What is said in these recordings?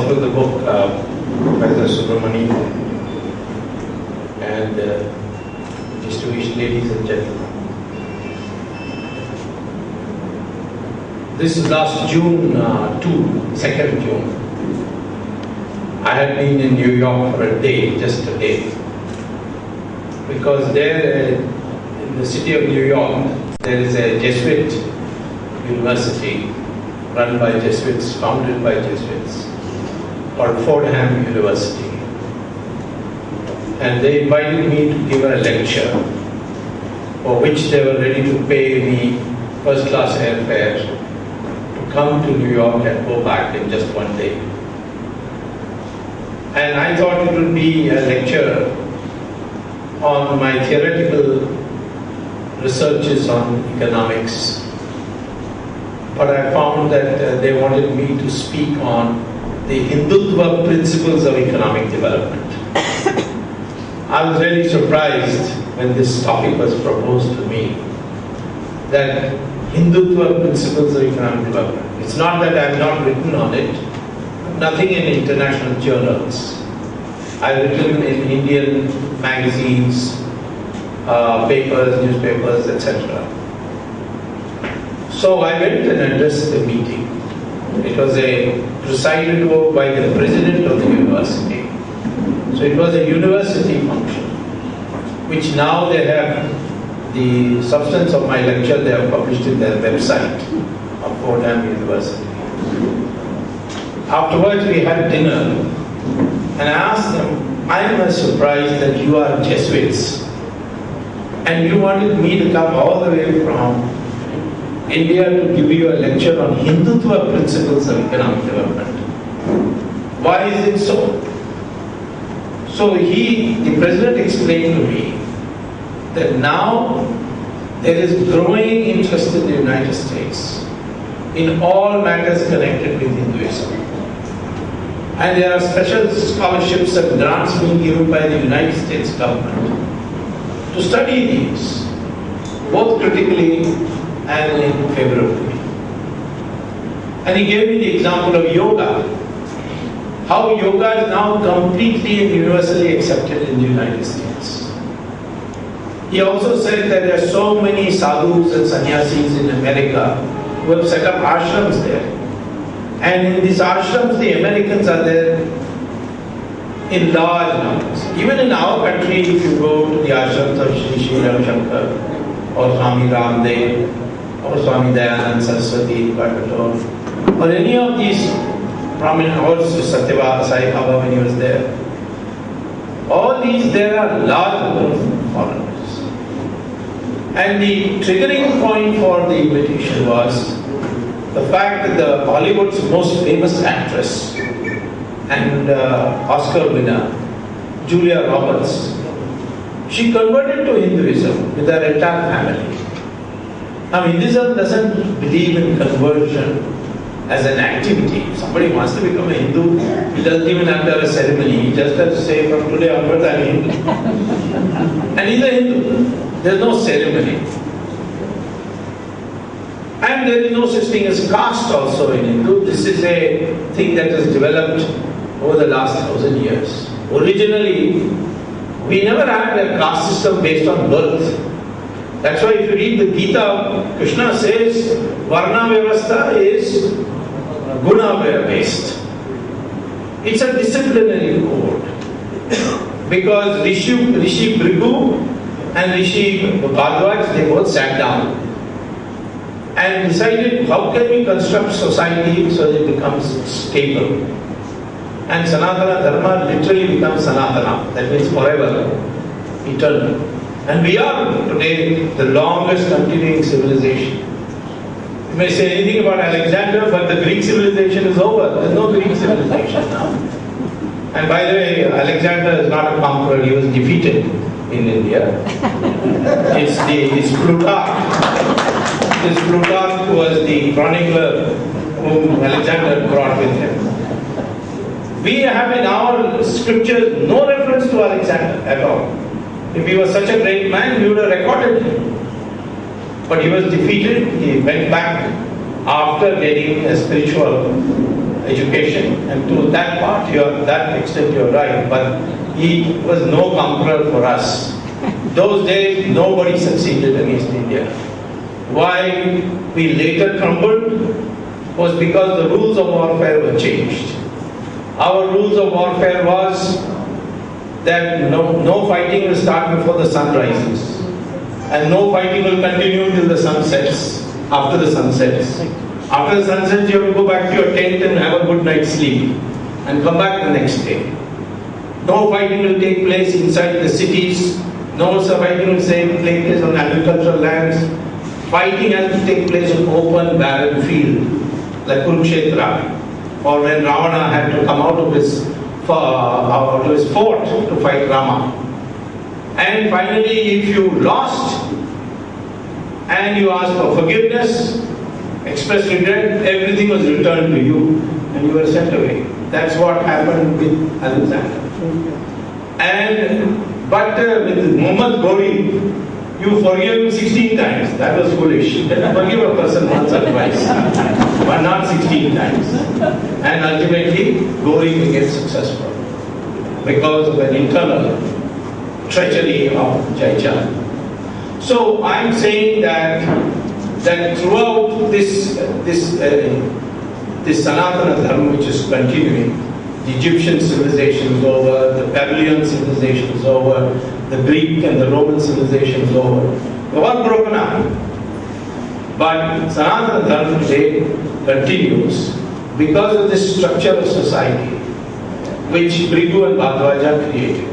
out of the book, Professor Subramanian and distinguished ladies and gentlemen. This is last June 2nd June. I had been in New York for a day, just a day. Because there, in the city of New York, there is a Jesuit university run by Jesuits, founded by Jesuits, called Fordham University. And they invited me to give a lecture, for which they were ready to pay me first-class airfare to come to New York and go back in just one day. And I thought it would be a lecture on my theoretical researches on economics. But I found that they wanted me to speak on the Hindutva principles of economic development. I was really surprised when this topic was proposed to me, that Hindutva principles of economic development. It's not that I have not written on it, nothing in international journals. I've written in Indian magazines, papers, newspapers, etc. So I went and addressed the meeting. It was presided over by the president of the university. So it was a university function, which now they have the substance of my lecture, they have published in their website of Fordham University. Afterwards we had dinner, and I asked them, I am surprised that you are Jesuits and you wanted me to come all the way from India to give you a lecture on Hindutva principles of economic development. Why is it so? So the president explained to me that now there is growing interest in the United States in all matters connected with Hinduism. And there are special scholarships and grants being given by the United States government to study these, both critically and in favorably. And he gave me the example of yoga. How yoga is now completely and universally accepted in the United States. He also said that there are so many sadhus and sannyasis in America who have set up ashrams there. And in these ashrams, the Americans are there in large numbers. Even in our country, if you go to the ashrams of Sri Ravi Shankar, or Swami Ramdev, or Swami Dayanand Saraswati, Coimbatore, or any of these prominent, or Satyavada Sai Baba when he was there, all these, there are large number of foreigners. And the triggering point for the invitation was the fact that the Hollywood's most famous actress and Oscar winner, Julia Roberts, she converted to Hinduism with her entire family. Now, Hinduism doesn't believe in conversion as an activity. If somebody wants to become a Hindu, he doesn't even have to have a ceremony. He just has to say, from today onwards, I'm Hindu. And he's a Hindu. There's no ceremony. And there is no such thing as caste also in Hindu. This is a thing that has developed over the last 1,000 years. Originally, we never had a caste system based on birth. That's why if you read the Gita, Krishna says Varna Vyavastha is Guna based. It's a disciplinary code. Because Rishi Bhrigu and Rishi Bhardwaj, they both sat down and decided how can we construct society so that it becomes stable. And Sanatana Dharma literally becomes Sanatana, that means forever, eternal. And we are today the longest continuing civilization. You may say anything about Alexander, but the Greek civilization is over. There is no Greek civilization now. And by the way, Alexander is not a conqueror, he was defeated in India. It's Plutarch. This Plutarch was the chronicler whom Alexander brought with him. We have in our scriptures no reference to Alexander at all. If he was such a great man, we would have recorded him. But he was defeated, he went back after getting a spiritual education, and to that part, that extent you're right, but he was no conqueror for us. Those days, nobody succeeded against India. Why we later crumbled was because the rules of warfare were changed. Our rules of warfare was that no fighting will start before the sun rises, and no fighting will continue till the sun sets, after the sun sets. After the sun sets, you have to go back to your tent and have a good night's sleep, and come back the next day. No fighting will take place inside the cities, no fighting will take place on agricultural lands. Fighting has to take place on open, barren field, like Kurukshetra, or when Ravana had to come out of his fort to fight Rama. And finally, if you lost and you asked for forgiveness, expressed regret, everything was returned to you and you were sent away. That's what happened with Alexander. But with Muhammad Ghori, you forgive him 16 times. That was foolish. You can forgive a person once or twice, but not 16 times. And ultimately, Ghori became successful because of an internal treachery of Jaichand. So I'm saying that throughout this Sanatana Dharma, which is continuing, the Egyptian civilization is over, the Babylonian civilization is over, the Greek and the Roman civilization is over. They're all broken up. But Sanatana Dharma today continues because of this structure of society which Brigu and Bhardwaja created.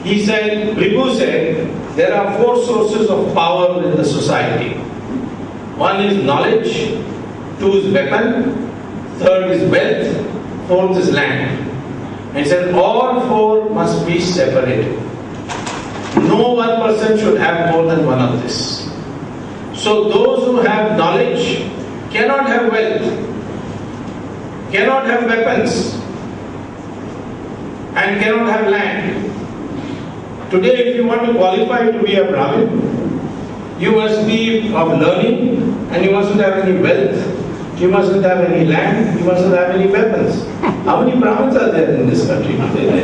Brigu said, there are 4 sources of power in the society. 1 is knowledge, 2 is weapon, 3rd is wealth, 4th is land. And he said all 4 must be separated. No one person should have more than one of this. So those who have knowledge cannot have wealth, cannot have weapons, and cannot have land. Today, if you want to qualify to be a Brahmin, you must be of learning, and you mustn't have any wealth. You mustn't have any land, you mustn't have any weapons. How many Brahmins are there in this country today?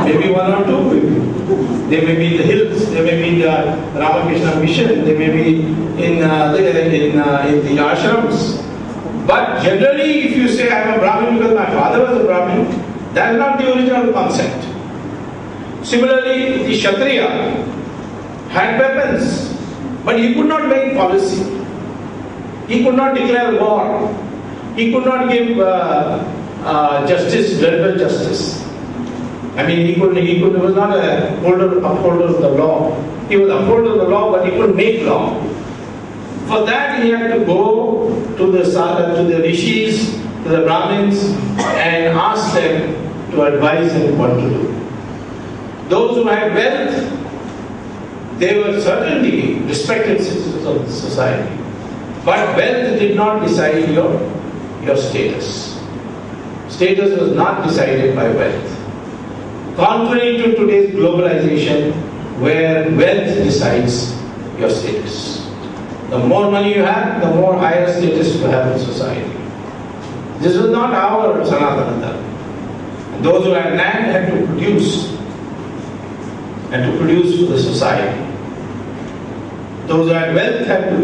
Maybe 1 or 2. They may be in the hills, they may be in the Ramakrishna mission, they may be in the ashrams. But generally, if you say I am a Brahmin because my father was a Brahmin, that is not the original concept. Similarly, the Kshatriya had weapons, but he could not make policy. He could not declare war. He could not give justice, general justice. I mean, he was not a upholder of the law. He was upholder of the law, but he couldn't make law. For that, he had to go to the rishis, to the Brahmins, and ask them to advise him what to do. Those who had wealth, they were certainly respected citizens of the society. But wealth did not decide your status. Status was not decided by wealth. Contrary to today's globalization, where wealth decides your status. The more money you have, the more higher status you have in society. This was not our Sanatana Dharma. Those who had land had to produce, for the society. Those who had wealth had to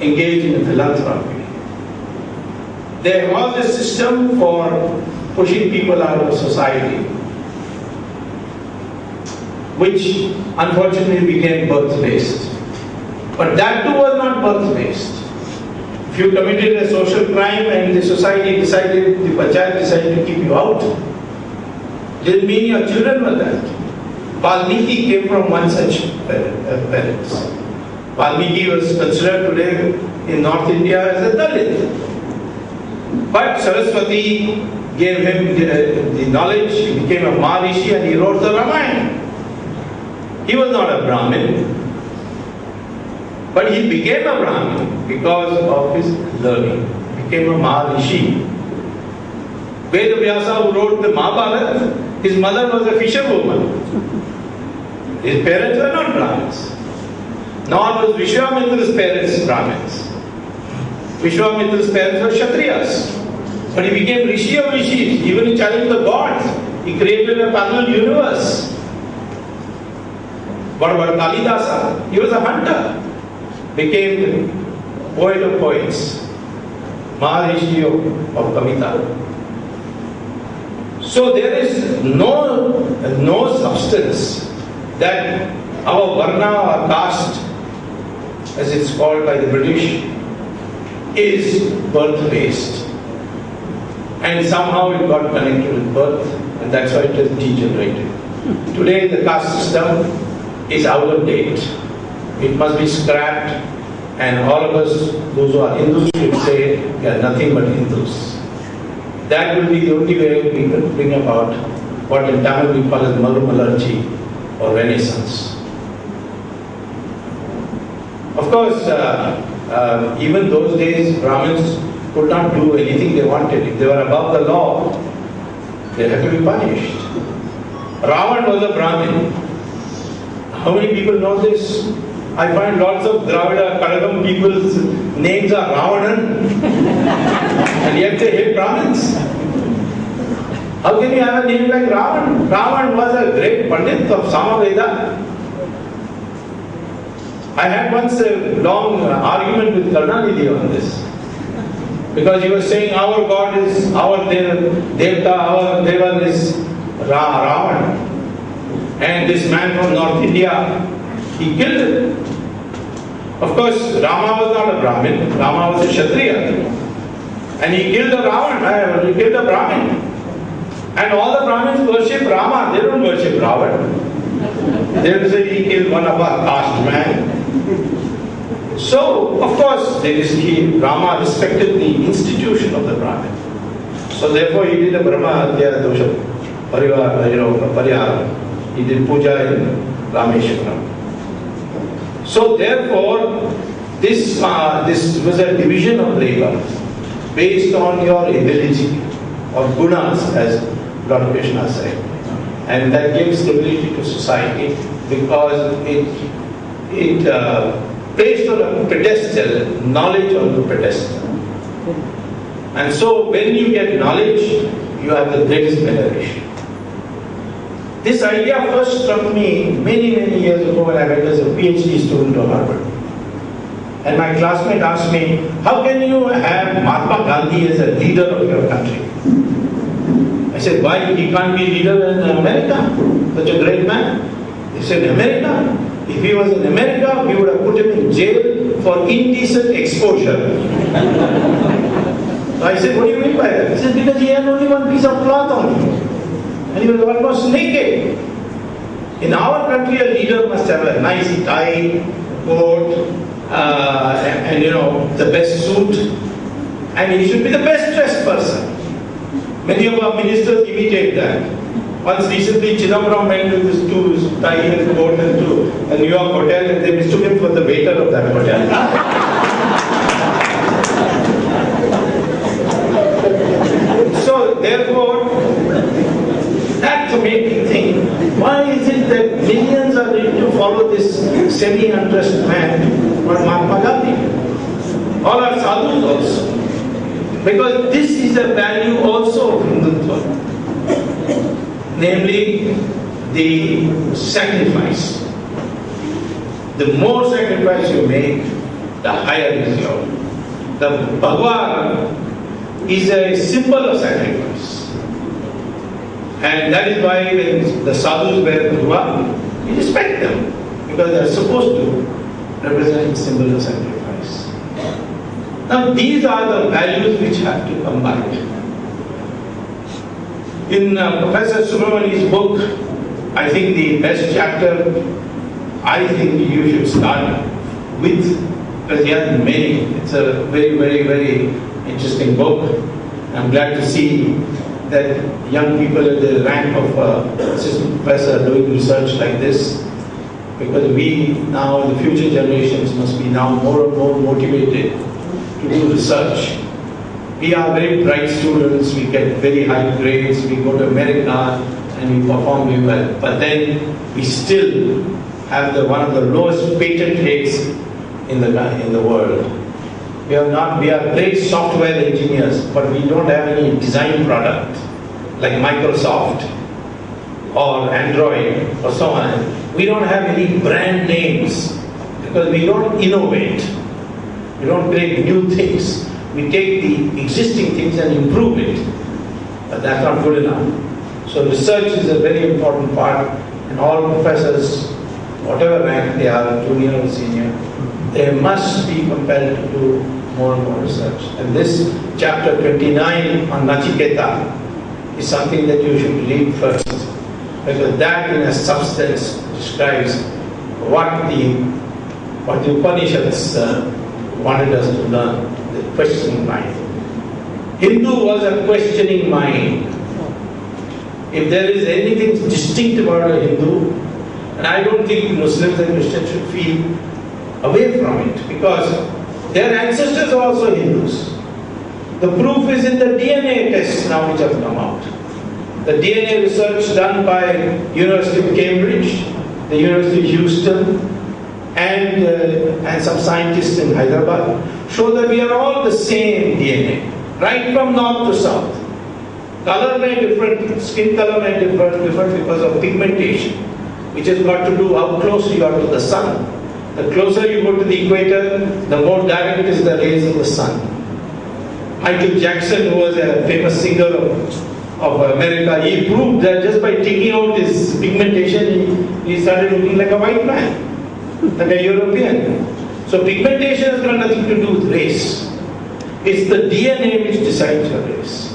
engage in philanthropy. There was a system for pushing people out of society, which unfortunately became birth-based. But that too was not birth-based. If you committed a social crime and the society decided, the panchayat decided to keep you out, didn't mean your children were that. Valmiki came from one such parents. Valmiki was considered today in North India as a Dalit. But Saraswati gave him the knowledge, he became a Maharishi and he wrote the Ramayana. He was not a Brahmin, but he became a Brahmin because of his learning. He became a Maharishi. Vedavyasa, who wrote the Mahabharata, his mother was a fisherwoman. His parents were not Brahmins. Nor was Vishwamitra's parents Brahmins. Vishwamitra's parents were Kshatriyas. But he became Rishi of Rishis. Even he challenged the gods. He created a parallel universe. What about Kalidasa? He was a hunter. Became poet of poets. Maharishi of Kavita. So there is no substance that our Varna or caste, as it's called by the British, is birth-based. And somehow it got connected with birth, and that's why it is degenerated. Today the caste system is out of date. It must be scrapped, and all of us, those who are Hindus, should say we are nothing but Hindus. That will be the only way we can bring about what in Tamil we call as Marumalarchi or Renaissance. Of course, even those days, Brahmins could not do anything they wanted. If they were above the law, they had to be punished. Ravan was a Brahmin. How many people know this? I find lots of Dravida Kadagam people's names are Ravanan, and yet they hate Brahmins. How can you have a name like Ravan? Ravan was a great Pandit of Samaveda. I had once a long argument with Karnanidhi on this. Because he was saying our God is, our Devta, our Devan is Ravan. And this man from North India, he killed him. Of course, Rama was not a Brahmin, Rama was a Kshatriya. And he killed the Ravan, he killed the Brahmin. And all the Brahmins worship Rama, they don't worship Ravan. They will say he killed one of our caste man. So, of course, Rama respected the institution of the Brahmin. So therefore he did a Brahma Hatya Dosha Parihara. He did puja in Rameshwaram. So therefore, this was a division of labor based on your ability or gunas, as Lord Krishna said. And that gives stability to society because it placed on a pedestal, knowledge on the pedestal. And so when you get knowledge, you have the greatest veneration. This idea first struck me many years ago when I went as a PhD student to Harvard. And my classmate asked me, how can you have Mahatma Gandhi as a leader of your country? I said, why he can't be leader in America? Such a great man. He said, America? If he was in America, we would have put him in jail for indecent exposure. So I said, what do you mean by that? He said, because he had only one piece of cloth on him. And he was almost naked. In our country, a leader must have a nice tie, coat, and the best suit. And he should be the best dressed person. Many of our ministers imitate that. Once recently, Chidambaram went with his two tie and coat into a New York hotel, and they mistook him for the waiter of that hotel. So therefore, that to make me think, why is it that millions are ready to follow this semi-undressed man called Mahatma Gandhi? All are sadhus also. Because this is a value also of Hindutva. Namely, the sacrifice. The more sacrifice you make, the higher is your. The Bhagwan is a symbol of sacrifice. And that is why when the sadhus wear dhruva, we respect them. Because they are supposed to represent a symbol of sacrifice. Now these are the values which have to combine. In Professor Subramanian's book, I think the best chapter, I think you should start with, because he has many. It's a very interesting book. I'm glad to see that young people at the rank of assistant professor are doing research like this, because we now, the future generations, must be now more and more motivated to do research. We are very bright students, we get very high grades, we go to America and we perform very well. But then we still have one of the lowest patent rates in the world. We are great software engineers, but we don't have any design product like Microsoft or Android or so on. We don't have any brand names because we don't innovate. We don't create new things. We take the existing things and improve it. But that's not good enough. So research is a very important part, and all professors, whatever rank they are, junior or senior, they must be compelled to do more and more research. And this chapter 29 on Nachiketa is something that you should read first, because that in a substance describes what the Upanishads wanted us to learn, the questioning mind. Hindu was a questioning mind. If there is anything distinct about a Hindu, and I don't think Muslims and Christians should feel away from it, because their ancestors are also Hindus. The proof is in the DNA tests now which have come out. The DNA research done by University of Cambridge, the University of Houston, and some scientists in Hyderabad show that we are all the same DNA, right from north to south. Color may different, skin color may different because of pigmentation, which has got to do how close you are to the sun. The closer you go to the equator, the more direct is the rays of the sun. Michael Jackson, who was a famous singer of America, he proved that just by taking out his pigmentation, he started looking like a white man, like a European. So pigmentation has got nothing to do with race. It's the DNA which decides your race.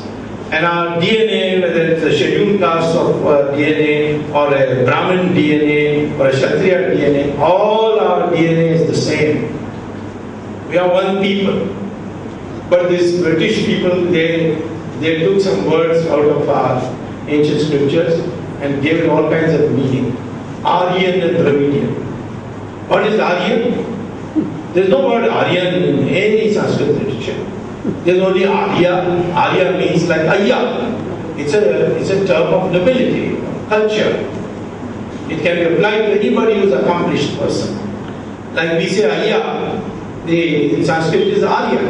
And our DNA, whether it's a scheduled caste of DNA, or a Brahmin DNA, or a Kshatriya DNA, all our DNA is the same. We are one people. But these British people, they took some words out of our ancient scriptures and gave it all kinds of meaning. Aryan and Dravidian. What is Aryan? There's no word Aryan in any Sanskrit literature. There's only Arya. Arya means like Ayya. It's a term of nobility, culture. It can be applied to anybody who's an accomplished person. Like we say Ayya, in Sanskrit is Arya.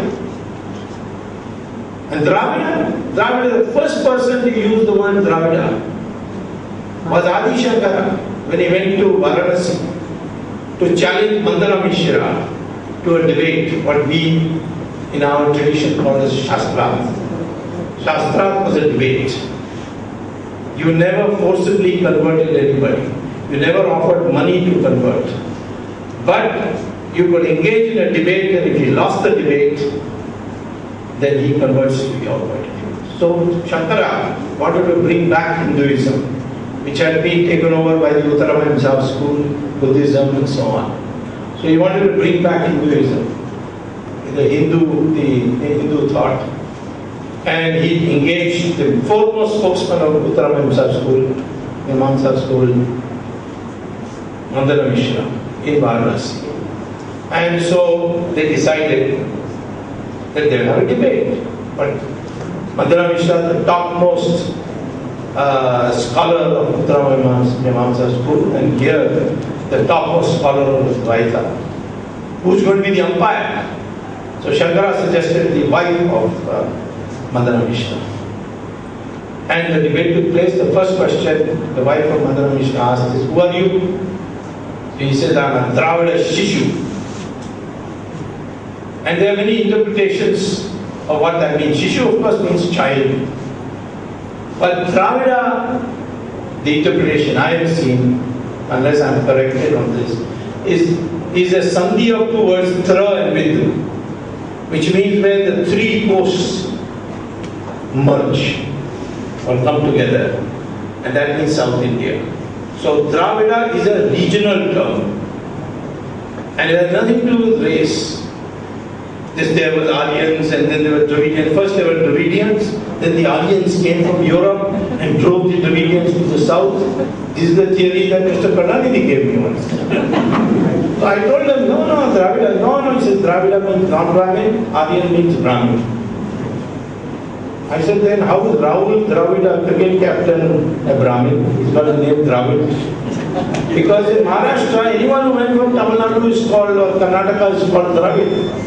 And Dravida, the first person to use the word Dravida was Adi Shankara when he went to Varanasi to challenge Madura Mishra to a debate, what we in our tradition call as Shastrat. Shastrat was a debate. You never forcibly converted anybody. You never offered money to convert. But you could engage in a debate, and if you lost the debate, then he converts to your worldview. So Shankara wanted to bring back Hinduism, which had been taken over by the Paramahamsa school, Buddhism and so on. So he wanted to bring back Hinduism, the Hindu thought. And he engaged the foremost spokesman of Paramahamsa school, Mimamsa school, Madura Mishra, in Varanasi. And so they decided that they will have a debate. But Madura Mishra, the topmost scholar of Paramahamsa school, and here the topmost scholar of Advaita, who's going to be the umpire? So Shankara suggested the wife of Madura Mishra. And the debate took place. The first question the wife of Madura Mishra asked is, who are you? So he said, I'm a Dravida Shishu. And there are many interpretations of what that means. Shishu, of course, means child. But Dravida, the interpretation I have seen, unless I am corrected on this, is a sandhi of two words, Tra and Vidu, which means where the three coasts merge or come together, and that means South India. So Dravida is a regional term, and it has nothing to do with race. There was Aryans, and then there were Dravidians. First there were Dravidians, then the Aryans came from Europe and drove the Dravidians to the south. This is the theory that Mr. Karnanidhi gave me once. So I told them, no, Dravida. No, he said Dravida means non-Brahmin, Aryan means Brahmin. I said, then how is Rahul Dravida, cricket captain, a Brahmin? He's got a name Dravid. Because in Maharashtra, anyone who went from Tamil Nadu is called, or Karnataka is called Dravid.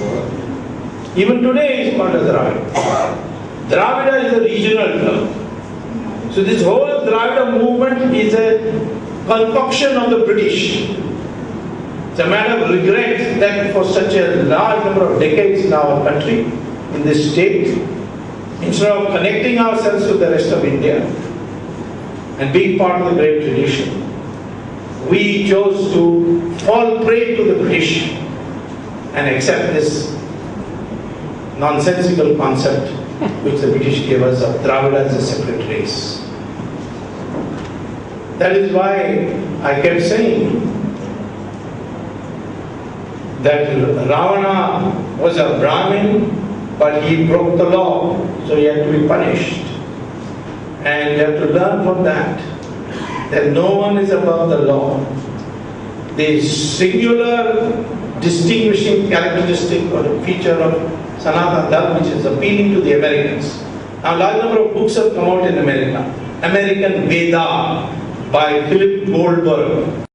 Even today is called as Dravida. Dravida is a regional term. So this whole Dravida movement is a concoction of the British. It's a matter of regret that for such a large number of decades in our country, in this state, instead of connecting ourselves with the rest of India and being part of the great tradition, we chose to fall prey to the British and accept this nonsensical concept which the British gave us of Dravida as a separate race. That is why I kept saying that Ravana was a Brahmin, but he broke the law, so he had to be punished. And you have to learn from that no one is above the law. The singular distinguishing characteristic or feature of Sanatana Dharma, which is appealing to the Americans. Now, a large number of books have come out in America. American Veda by Philip Goldberg.